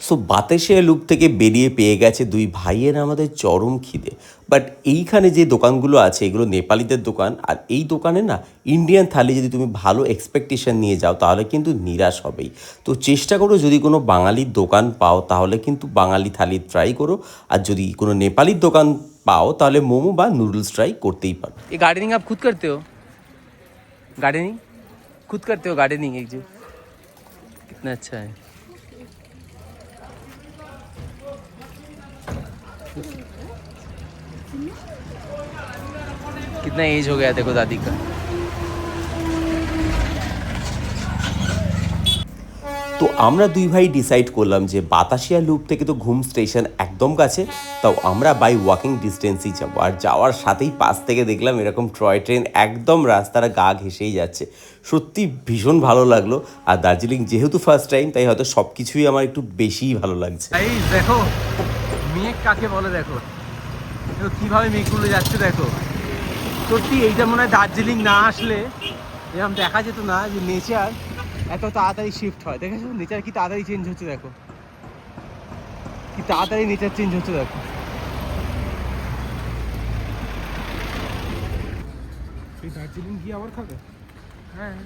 So Batasia loop থেকে বেরিয়ে পেয়ে গেছে দুই ভাইয়ের আমাদের চরম খিদে। বাট এইখানে যে দোকানগুলো আছে এগুলো নেপালিদের দোকান, আর এই দোকানে না ইন্ডিয়ান থালি যদি তুমি ভালো এক্সপেকটেশন নিয়ে যাও তাহলে কিন্তু নিরাশ হবেই। তো চেষ্টা করো যদি কোনো বাঙালির দোকান পাও তাহলে কিন্তু বাঙালি থালি ট্রাই করো, আর যদি কোনো নেপালির দোকান পাও তাহলে মোমো বা নুডলস ট্রাই করতেই পারো। ये गार्डनिंग आप खुद करते हो? गार्डनिंग खुद करते हो? गार्डनिंग एक जो कितना अच्छा है। कितना एज हो गया देखो दादी का। তো আমরা দুই ভাই ডিসাইড করলাম যে বাতাসিয়া লুপ থেকে তো ঘুম স্টেশন একদম কাছে, তাও আমরা বাই ওয়াকিং ডিস্টেন্সই যাবো। আর যাওয়ার সাথেই পাশ থেকে দেখলাম এরকম টয় ট্রেন একদম রাস্তার গা ঘেঁষেই যাচ্ছে, সত্যি ভীষণ ভালো লাগলো। আর দার্জিলিং যেহেতু ফার্স্ট টাইম তাই হয়তো সব কিছুই আমার একটু বেশিই ভালো লাগছে। এই দেখো মেঘ কাকে বলে, দেখো কিভাবে মেঘগুলো যাচ্ছে, দেখো সত্যি এইটা মনে হয় দার্জিলিং না আসলে এরকম দেখা যেত না যে নেচার এত তাড়াতাড়ি শিফট হয়। দেখেছো নেচার কি তাড়াতাড়ি চেঞ্জ হচ্ছে, দেখো কি তাড়াতাড়ি নেচার চেঞ্জ হচ্ছে, দেখো এই দার্জিলিং গিয়ে আবার খাবে। হ্যাঁ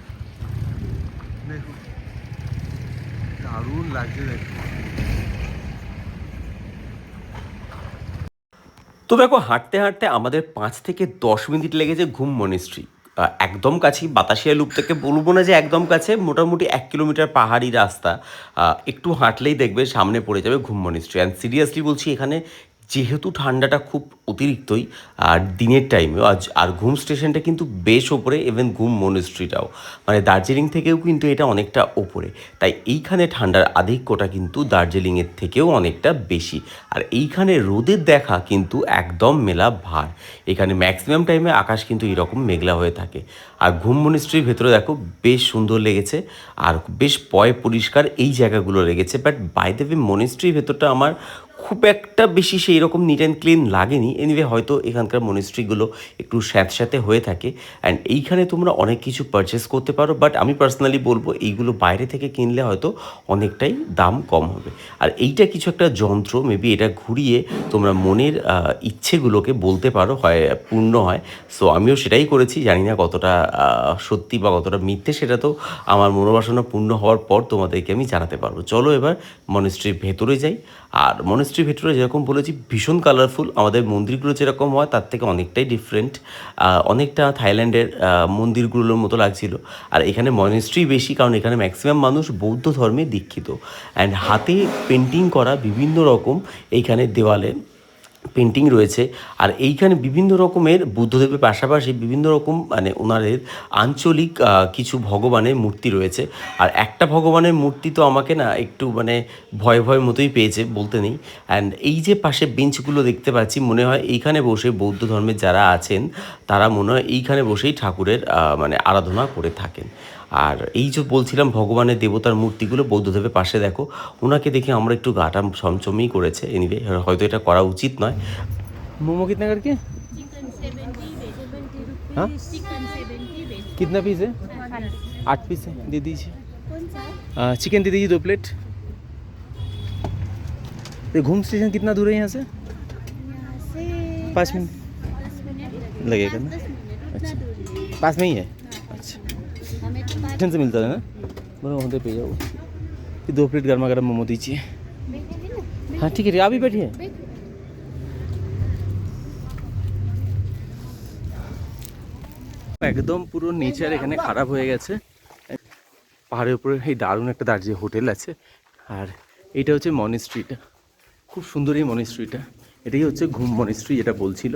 দেখো দারুণ লাগছে, দেখো তো দেখো হাঁটতে হাঁটতে আমাদের 5 থেকে 10 মিনিট লেগেছে ঘুম মনিস্ট্রি। একদম কাছেই, বাতাসিয়া লুপ থেকে বলবো না যে একদম কাছে, মোটামুটি 1 কিলোমিটার পাহাড়ি রাস্তা। একটু হাঁটলেই দেখবে সামনে পড়ে যাবে ঘুম মনিস্ট্রি। অ্যান্ড সিরিয়াসলি বলছি, এখানে যেহেতু ঠান্ডাটা খুব অতিরিক্তই আর দিনের টাইমেও, আর ঘুম স্টেশনটা কিন্তু বেশ ওপরে, ইভেন ঘুম মনিস্ট্রিটাও মানে দার্জিলিং থেকেও কিন্তু এটা অনেকটা ওপরে। তাই এইখানে ঠান্ডার আধিক্যটা কিন্তু দার্জিলিংয়ের থেকেও অনেকটা বেশি। আর এইখানে রোদের দেখা কিন্তু একদম মেলা ভার। এখানে ম্যাক্সিমাম টাইমে আকাশ কিন্তু এরকম মেঘলা হয়ে থাকে। আর ঘুম মনিস্ট্রির ভেতরে দেখো বেশ সুন্দর লেগেছে, আর বেশ পরিষ্কার এই জায়গাগুলো লেগেছে। বাট বাই দ্য ওয়ে মনিস্ট্রির ভেতরটা আমার খুব একটা বেশি সেই রকম নিট অ্যান্ড ক্লিন লাগেনি। এনিওয়ে হয়তো এখানকার মনিস্ট্রিগুলো একটু স্যাঁতস্যাঁতে হয়ে থাকে। অ্যান্ড এইখানে তোমরা অনেক কিছু পারচেস করতে পারো, বাট আমি পার্সোনালি বলবো এইগুলো বাইরে থেকে কিনলে হয়তো অনেকটাই দাম কম হবে। আর এইটা কিছু একটা যন্ত্র, মেবি এটা ঘুরিয়ে তোমরা মনের ইচ্ছেগুলোকে বলতে পারো, হয় পূর্ণ হয়। সো আমিও সেটাই করেছি, জানি না কতটা সত্যি বা কতটা মিথ্যে, সেটা তো আমার মনোবাসনা পূর্ণ হওয়ার পর তোমাদেরকে আমি জানাতে পারবো। চলো এবার মনিস্ট্রির ভেতরে যাই। আর মনিস্ট্রির ভেতরে যেরকম বলেছি ভীষণ কালারফুল, আমাদের মন্দিরগুলো যেরকম হয় তার থেকে অনেকটাই ডিফারেন্ট, অনেকটা থাইল্যান্ডের মন্দিরগুলোর মতো লাগছিল। আর এখানে মনিস্ট্রি বেশি, কারণ এখানে ম্যাক্সিমাম মানুষ বৌদ্ধ ধর্মে দীক্ষিত। অ্যান্ড হাতে পেন্টিং করা বিভিন্ন রকম এইখানে দেওয়ালে পেন্টিং রয়েছে। আর এইখানে বিভিন্ন রকমের বুদ্ধদেবের পাশাপাশি বিভিন্ন রকম মানে ওনাদের আঞ্চলিক কিছু ভগবানের মূর্তি রয়েছে। আর একটা ভগবানের মূর্তি তো আমাকে না একটু মানে ভয় ভয় মতোই পেয়েছে, বলতে নেই। অ্যান্ড এই যে পাশে বেঞ্চগুলো দেখতে পাচ্ছি, মনে হয় এইখানে বসে বৌদ্ধ ধর্মের যারা আছেন তারা মনে হয় এইখানে বসেই ঠাকুরের মানে আরাধনা করে থাকেন। আর এই যে বলছিলাম ভগবানের দেবতার মূর্তিগুলো বৌদ্ধদেবের পাশে দেখো, ওনাকে দেখে আমরা একটু গাটা ছমছমই করেছে। এনিওয়ে হয়তো এটা করা উচিত নয়। मोमो कितना करके? हाँ कितना पीस है? 8 पीस है, दे दीजिए। चिकन दे दीजिए 2 प्लेट। ये घूम स्टेशन कितना दूर है यहाँ से? 5 मिनट लगेगा ना? अच्छा पास में ही है। अच्छा स्टेशन से मिलता है ना, बोलो वहाँ पे जाओ। ये 2 प्लेट गर्मा गर्म मोमो दीजिए। हाँ ठीक है, आप ही बैठिए। একদম পুরো নেচার এখানে খারাপ হয়ে গেছে। পাহাড়ের উপরে এই দারুণ একটা দার্জিলিং হোটেল আছে। আর এইটা হচ্ছে মনিস্ট্রিটা, খুব সুন্দর এই মনিস্ট্রিটা। এটাই হচ্ছে ঘুম মনিস্ট্রি যেটা বলছিল।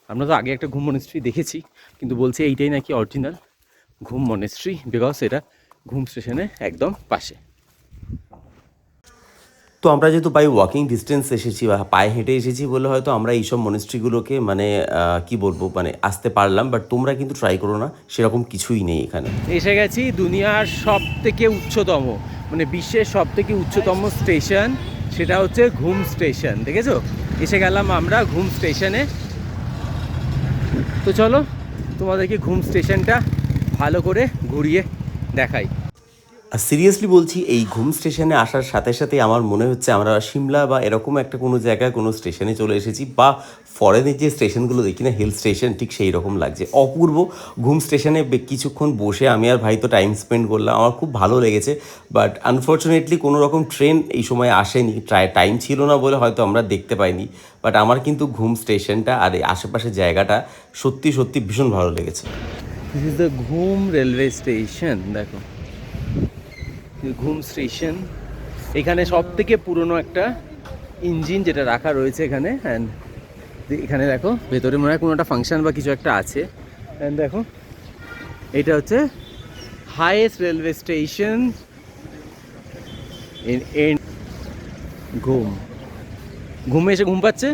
আমরা তো আগে একটা ঘুম মনিস্ট্রি দেখেছি, কিন্তু বলছে এইটাই নাকি অরিজিনাল ঘুম মনিস্ট্রি, বিকজ এটা ঘুম স্টেশনের একদম পাশে। তো আমরা যেহেতু বাই ওয়াকিং ডিস্টেন্স এসেছি বা পায়ে হেঁটে এসেছি বলে হয়তো আমরা এইসব মনিস্ট্রিগুলোকে মানে কি বলবো মানে আসতে পারলাম। বাট তোমরা কিন্তু ট্রাই করো না, সেরকম কিছুই নেই এখানে। এসে গেছি দুনিয়ার সব থেকে উচ্চতম, মানে বিশ্বের সব থেকে উচ্চতম স্টেশন, সেটা হচ্ছে ঘুম স্টেশন। দেখেছো, এসে গেলাম আমরা ঘুম স্টেশনে। তো চলো তোমাদেরকে ঘুম স্টেশনটা ভালো করে ঘুরিয়ে দেখাই। আর সিরিয়াসলি বলছি, এই ঘুম স্টেশনে আসার সাথে সাথে আমার মনে হচ্ছে আমরা সিমলা বা এরকম একটা কোনো জায়গায় কোনো স্টেশনে চলে এসেছি, বা ফরেনের যে স্টেশনগুলো দেখি না, হিল স্টেশন, ঠিক সেই রকম লাগছে। অপূর্ব। ঘুম স্টেশনে কিছুক্ষণ বসে আমি আর ভাই তো টাইম স্পেন্ড করলাম, আমার খুব ভালো লেগেছে। বাট আনফর্চুনেটলি কোনো রকম ট্রেন এই সময় আসেনি, টাইম ছিল না বলে হয়তো আমরা দেখতে পাইনি। বাট আমার কিন্তু ঘুম স্টেশনটা আর এই আশেপাশের জায়গাটা সত্যি সত্যি ভীষণ ভালো লেগেছে। দিস ইজ দ্য ঘুম রেলওয়ে স্টেশন। দেখো ঘুম স্টেশন, এখানে সব থেকে পুরনো একটা ইঞ্জিন যেটা রাখা রয়েছে এখানে। অ্যান্ড এখানে দেখো ভেতরে মনে হয় কোনো একটা ফাংশন বা কিছু একটা আছে। অ্যান্ড দেখো এটা হচ্ছে হাইয়েস্ট রেলওয়ে স্টেশন ইন ঘুমে এসে ঘুম পাচ্ছে।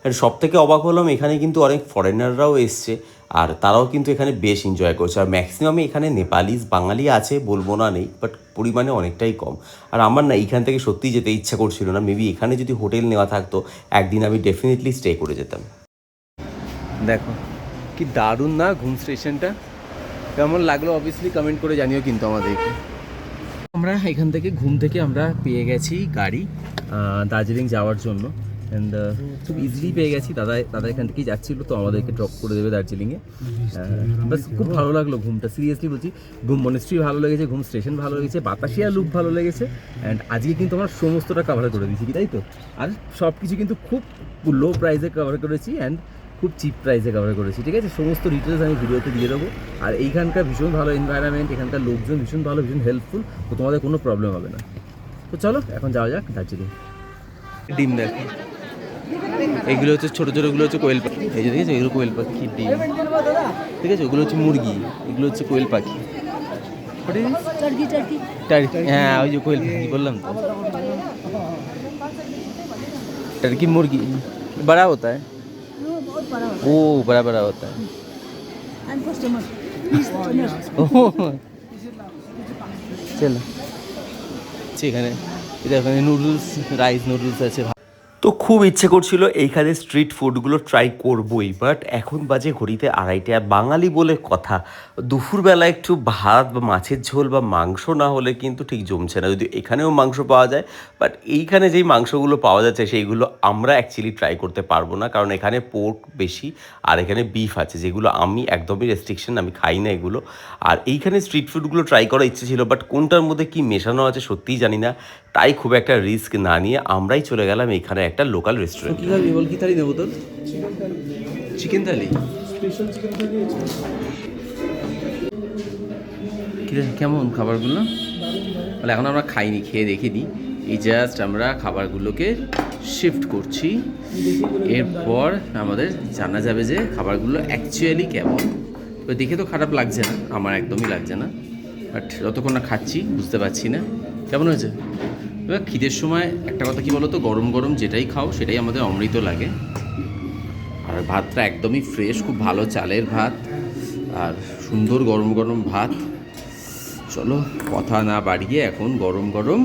আর সব থেকে অবাক হলাম, এখানে কিন্তু অনেক ফরেনাররাও এসছে, আর তারাও কিন্তু এখানে বেশ এনজয় করছে। আর ম্যাক্সিমামে এখানে নেপালিজ বাঙালি আছে, বলবো না নেই, বাট পরিমাণে অনেকটাই কম। আর আমার না এইখান থেকে সত্যিই যেতে ইচ্ছা করছিল না। মেবি এখানে যদি হোটেল নেওয়া থাকতো, একদিন আমি ডেফিনেটলি স্টে করে যেতাম। দেখো কি দারুণ না ঘুম স্টেশনটা, কেমন লাগলো অবভিয়াসলি কমেন্ট করে জানিও কিন্তু আমাদেরকে। আমরা এখান থেকে ঘুম থেকে আমরা পেয়ে গেছি গাড়ি দার্জিলিং যাওয়ার জন্য। অ্যান্ড খুব ইজিলি পেয়ে গেছি। দাদা এখান থেকেই যাচ্ছিলো, তো আমাদেরকে ড্রপ করে দেবে দার্জিলিংয়ে। বাস খুব ভালো লাগলো ঘুমটা, সিরিয়াসলি বলছি। ঘুম মনেস্ট্রি ভালো লেগেছে, ঘুম স্টেশন ভালো লেগেছে, বাতাসিয়া লুক ভালো লেগেছে। অ্যান্ড আজকে কিন্তু আমরা সমস্তটা কভার করে দিয়েছি, কি তাই তো? আর সব কিছু কিন্তু খুব লো প্রাইসে কভার করেছি, অ্যান্ড খুব চিপ প্রাইসে কভার করেছি, ঠিক আছে? সমস্ত ডিটেলস আমি ভিডিওতে দিয়ে দেবো। আর এইখানকার ভীষণ ভালো এনভায়রনমেন্ট, এখানকার লোকজন ভীষণ ভালো, ভীষণ হেল্পফুল, তো তোমাদের কোনো প্রবলেম হবে না। তো চলো এখন যাওয়া যাক দার্জিলিং। ডিম দেখো, এইগুলো হচ্ছে ছোটো ছোটোগুলো হচ্ছে কোয়েল পাখি, এই যে দেখেছো এগুলো কোয়েল পাখি ডিম, ঠিক আছে? ওগুলো হচ্ছে মুরগি, এগুলো হচ্ছে কোয়েল পাখি। টার্কি, হ্যাঁ ওই যে কোয়েল পাখি বললাম তো। टर्की मुर्गी बड़ा होता है, ओ बड़ा बड़ा होता है। চলো সেখানে এখানে নুডলস, রাইস নুডলস আছে। তো খুব ইচ্ছে করছিল এইখানে স্ট্রিট ফুডগুলো ট্রাই করবই, বাট এখন বাজে ঘড়িতে 2:30। আর বাঙালি বলে কথা, দুপুরবেলা একটু ভাত বা মাছের ঝোল বা মাংস না হলে কিন্তু ঠিক জমছে না। যদি এখানেও মাংস পাওয়া যায়, বাট এইখানে যেই মাংসগুলো পাওয়া যাচ্ছে সেইগুলো আমরা অ্যাকচুয়ালি ট্রাই করতে পারবো না, কারণ এখানে পোর্ক বেশি আর এখানে বিফ আছে, যেগুলো আমি একদমই রেস্ট্রিকশন, আমি খাই না এগুলো। আর এইখানে স্ট্রিট ফুডগুলো ট্রাই করার ইচ্ছে ছিল, বাট কোনটার মধ্যে কি মেশানো আছে সত্যিই জানি না। তাই খুব একটা রিস্ক না নিয়ে আমরাই চলে গেলাম এখানে একটা লোকাল রেস্টুরেন্ট। কী খাবি বল, কী থালি নেবো তোর? চিকেন থালি, কেমন খাবারগুলো? তাহলে এখন আমরা খাইনি, খেয়ে দেখিনি, এই জাস্ট আমরা খাবারগুলোকে শিফট করছি। এরপর আমাদের জানা যাবে যে খাবারগুলো অ্যাকচুয়ালি কেমন। তো দেখে তো খারাপ লাগছে না, আমার একদমই লাগছে না, বাট যতক্ষণ না খাচ্ছি বুঝতে পারছি না কেমন হয়েছে। এবার খিদের সময় একটা কথা কি বলো তো, গরম গরম যেটাই খাও সেটাই আমাদের অমৃত লাগে। আর ভাতটা একদমই ফ্রেশ, খুব ভালো চালের ভাত আর সুন্দর গরম গরম ভাত। চলো কথা না বাড়িয়ে এখন গরম গরম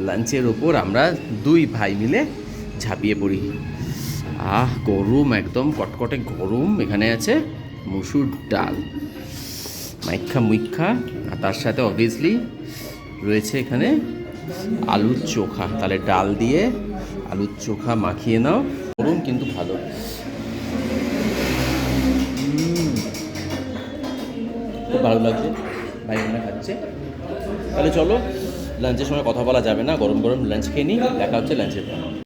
লাঞ্চের ওপর আমরা দুই ভাই মিলে ঝাঁপিয়ে পড়ি। গরম, একদম কটকটে গরম। এখানে আছে মসুর ডাল, মাইক্ষা মুইক্ষা, আর তার সাথে অবভিয়াসলি রয়েছে এখানে আলুর চোখা। তাহলে ডাল দিয়ে আলুর চোখা মাখিয়ে নাও, গরম কিন্তু ভালো। খুব ভালো লাগছে, ভাই বোনা খাচ্ছে। তাহলে চলো, লাঞ্চের সময় কথা বলা যাবে না, গরম গরম লাঞ্চ খেয়ে নিই, দেখা হচ্ছে লাঞ্চের পর।